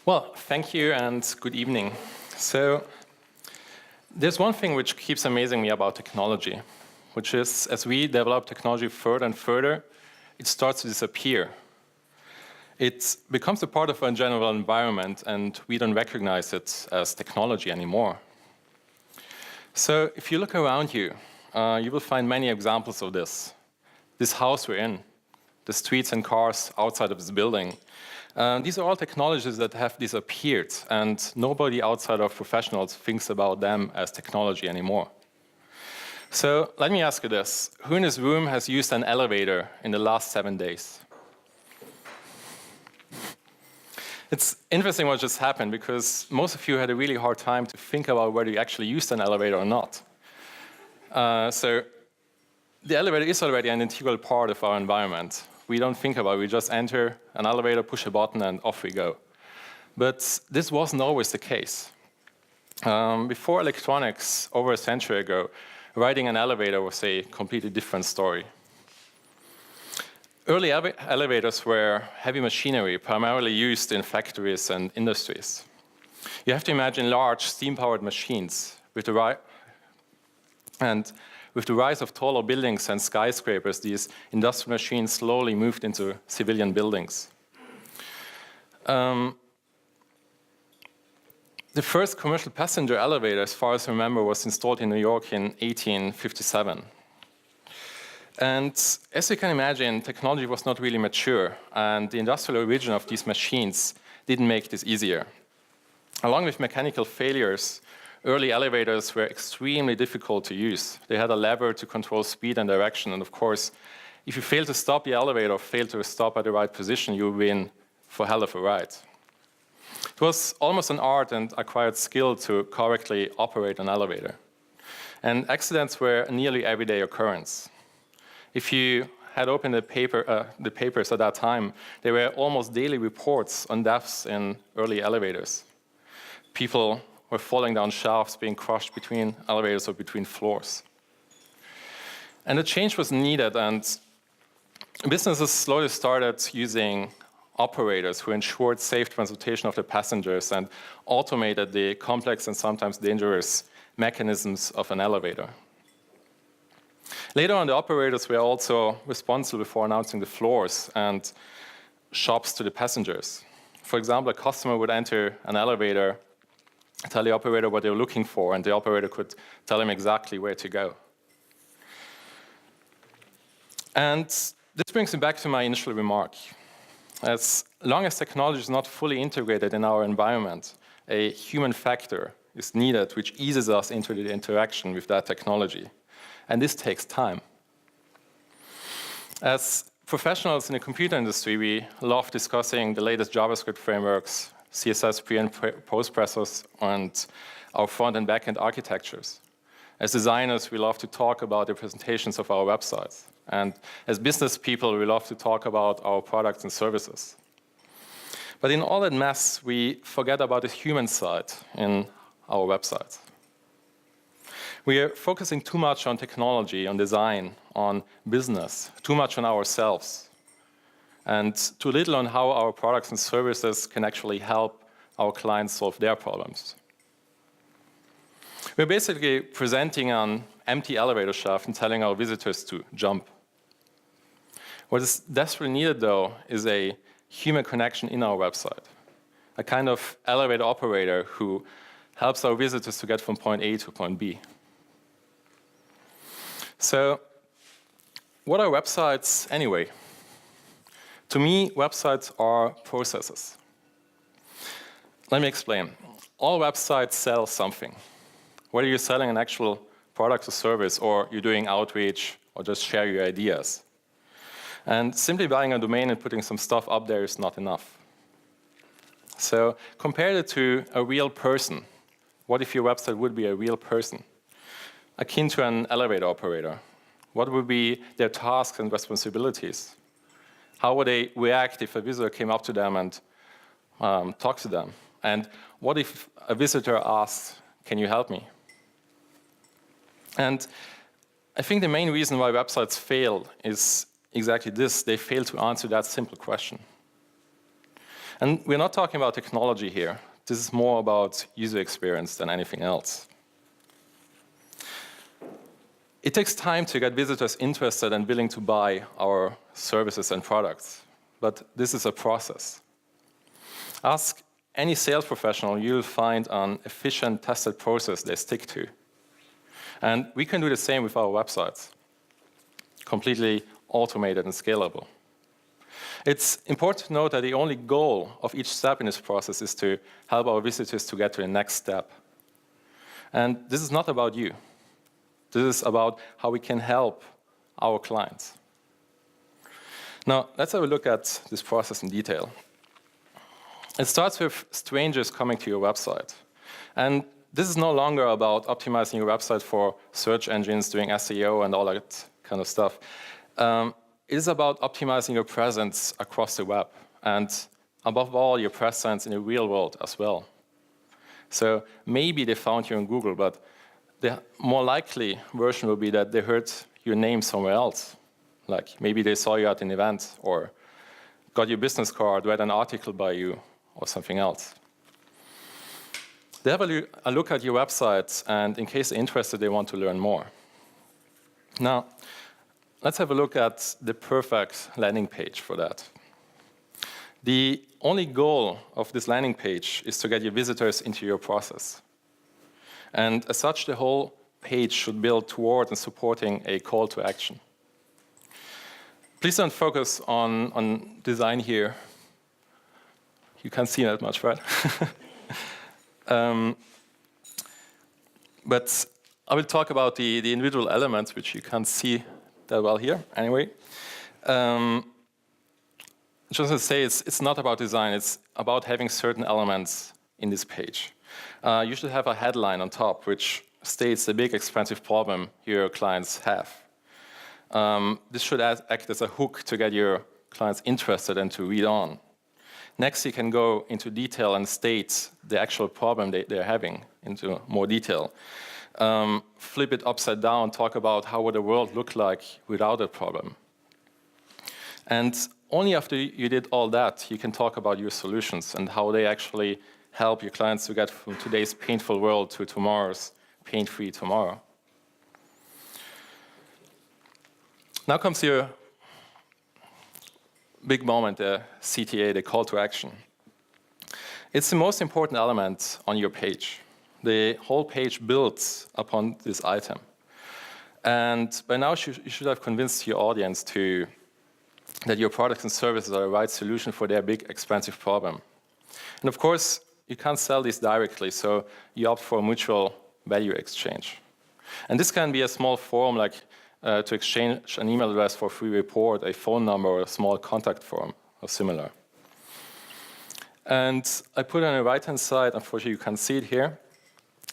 Well, thank you and good evening. So, there's one thing which keeps amazing me about technology, which is as we develop technology further and further, it starts to disappear. It becomes a part of our general environment and we don't recognize it as technology anymore. So, if you look around you, you will find many examples of this. This house we're in, the streets and cars outside of this building. These are all technologies that have disappeared, and nobody outside of professionals thinks about them as technology anymore. So let me ask you this. Who in this room has used an elevator in the last 7 days? It's interesting what just happened, because most of you had a really hard time to think about whether you actually used an elevator or not. So the elevator is already an integral part of our environment. We don't think about it. We just enter an elevator, push a button, and off we go. But this wasn't always the case. Before electronics, over a century ago, riding an elevator was a completely different story. Early elevators were heavy machinery, primarily used in factories and industries. You have to imagine large steam-powered machines with the rise of taller buildings and skyscrapers, these industrial machines slowly moved into civilian buildings. The first commercial passenger elevator, as far as I remember, was installed in New York in 1857. And as you can imagine, technology was not really mature, and the industrial origin of these machines didn't make this easier. Along with mechanical failures, early elevators were extremely difficult to use. They had a lever to control speed and direction, and of course, if you fail to stop the elevator or fail to stop at the right position, you win for hell of a ride. It was almost an art and acquired skill to correctly operate an elevator. And accidents were a nearly everyday occurrence. If you had opened the papers at that time, there were almost daily reports on deaths in early elevators. People were falling down shafts, being crushed between elevators or between floors. And the change was needed, and businesses slowly started using operators who ensured safe transportation of the passengers and automated the complex and sometimes dangerous mechanisms of an elevator. Later on, the operators were also responsible for announcing the floors and shops to the passengers. For example, a customer would enter an elevator, tell the operator what they were looking for, and the operator could tell him exactly where to go. And this brings me back to my initial remark. As long as technology is not fully integrated in our environment, a human factor is needed which eases us into the interaction with that technology. And this takes time. As professionals in the computer industry, we love discussing the latest JavaScript frameworks, CSS pre- and post-processors, and our front and back-end architectures. As designers, we love to talk about the presentations of our websites. And as business people, we love to talk about our products and services. But in all that mess, we forget about the human side in our websites. We are focusing too much on technology, on design, on business, too much on ourselves, and too little on how our products and services can actually help our clients solve their problems. We're basically presenting an empty elevator shaft and telling our visitors to jump. What is desperately needed, though, is a human connection in our website, a kind of elevator operator who helps our visitors to get from point A to point B. So, what are websites anyway? To me, websites are processes. Let me explain. All websites sell something. Whether you're selling an actual product or service, or you're doing outreach, or just share your ideas. And simply buying a domain and putting some stuff up there is not enough. So compare it to a real person. What if your website would be a real person? Akin to an elevator operator. What would be their tasks and responsibilities? How would they react if a visitor came up to them and talked to them? And what if a visitor asked, "Can you help me?" And I think the main reason why websites fail is exactly this. They fail to answer that simple question. And we're not talking about technology here. This is more about user experience than anything else. It takes time to get visitors interested and willing to buy our services and products, but this is a process. Ask any sales professional, you'll find an efficient, tested process they stick to. And we can do the same with our websites, completely automated and scalable. It's important to note that the only goal of each step in this process is to help our visitors to get to the next step. And this is not about you. This is about how we can help our clients. Now, let's have a look at this process in detail. It starts with strangers coming to your website. And this is no longer about optimizing your website for search engines, doing SEO and all that kind of stuff. It is about optimizing your presence across the web and, above all, your presence in the real world as well. So maybe they found you on Google, but the more likely version will be that they heard your name somewhere else. Like maybe they saw you at an event or got your business card, read an article by you, or something else. They have a look at your website, and in case they're interested, they want to learn more. Now, let's have a look at the perfect landing page for that. The only goal of this landing page is to get your visitors into your process. And as such, the whole page should build toward and supporting a call to action. Please don't focus on design here. You can't see that much, right? But I will talk about the individual elements, which you can't see that well here. Anyway, just to say, it's not about design. It's about having certain elements in this page. You should have a headline on top, which states the big expensive problem your clients have. This should act as a hook to get your clients interested and to read on. Next, you can go into detail and state the actual problem they're having into more detail. Flip it upside down, talk about how would the world look like without a problem. And only after you did all that, you can talk about your solutions and how they actually help your clients to get from today's painful world to tomorrow's pain-free tomorrow. Now comes your big moment, the CTA, the call to action. It's the most important element on your page. The whole page builds upon this item. And by now, you should have convinced your audience that your products and services are the right solution for their big, expensive problem. And of course, you can't sell these directly, so you opt for a mutual value exchange. And this can be a small form, like to exchange an email address for a free report, a phone number, or a small contact form, or similar. And I put on the right-hand side, unfortunately you can't see it here,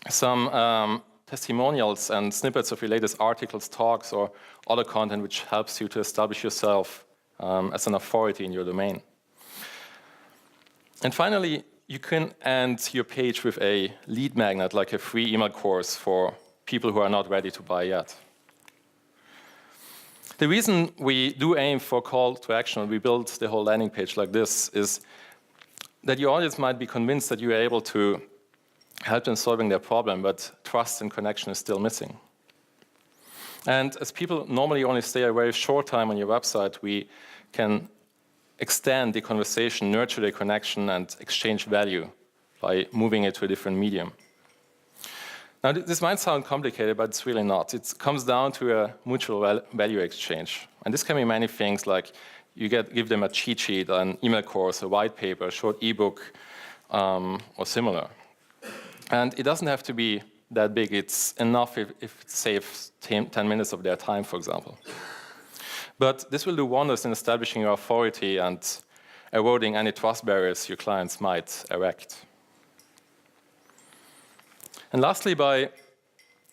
some testimonials and snippets of your latest articles, talks, or other content which helps you to establish yourself as an authority in your domain. And finally, you can end your page with a lead magnet, like a free email course for people who are not ready to buy yet. The reason we do aim for call to action, and we build the whole landing page like this, is that your audience might be convinced that you are able to help them solving their problem, but trust and connection is still missing. And as people normally only stay a very short time on your website, we can extend the conversation, nurture the connection, and exchange value by moving it to a different medium. Now, this might sound complicated, but it's really not. It comes down to a mutual value exchange. And this can be many things, like you give them a cheat sheet, an email course, a white paper, a short ebook, or similar. And it doesn't have to be that big. It's enough if it saves 10 minutes of their time, for example. But this will do wonders in establishing your authority and eroding any trust barriers your clients might erect. And lastly, by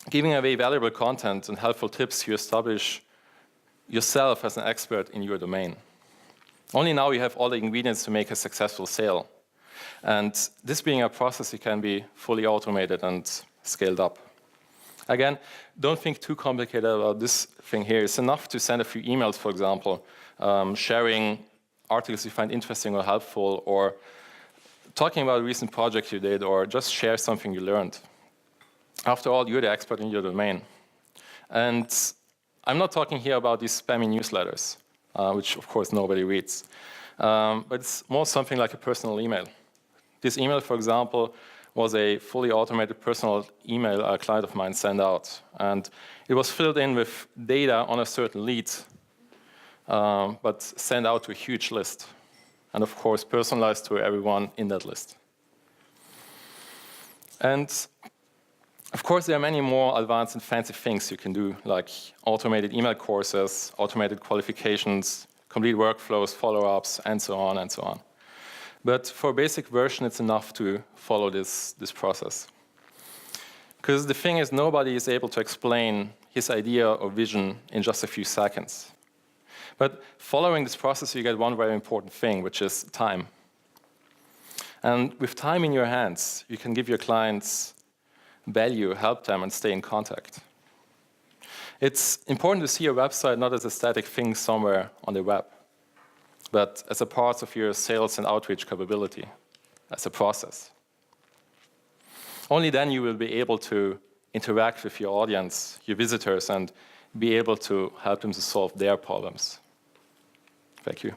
giving away valuable content and helpful tips, you establish yourself as an expert in your domain. Only now you have all the ingredients to make a successful sale. And this being a process, it can be fully automated and scaled up. Again, don't think too complicated about this thing here. It's enough to send a few emails, for example, sharing articles you find interesting or helpful, or talking about a recent project you did, or just share something you learned. After all, you're the expert in your domain. And I'm not talking here about these spammy newsletters, which of course nobody reads. But it's more something like a personal email. This email, for example, was a fully automated personal email a client of mine sent out. And it was filled in with data on a certain lead, but sent out to a huge list. And of course, personalized to everyone in that list. And of course, there are many more advanced and fancy things you can do, like automated email courses, automated qualifications, complete workflows, follow-ups, and so on and so on. But for a basic version, it's enough to follow this process. Because the thing is, nobody is able to explain his idea or vision in just a few seconds. But following this process, you get one very important thing, which is time. And with time in your hands, you can give your clients value, help them, and stay in contact. It's important to see your website not as a static thing somewhere on the web, but as a part of your sales and outreach capability, as a process. Only then you will be able to interact with your audience, your visitors, and be able to help them to solve their problems. Thank you.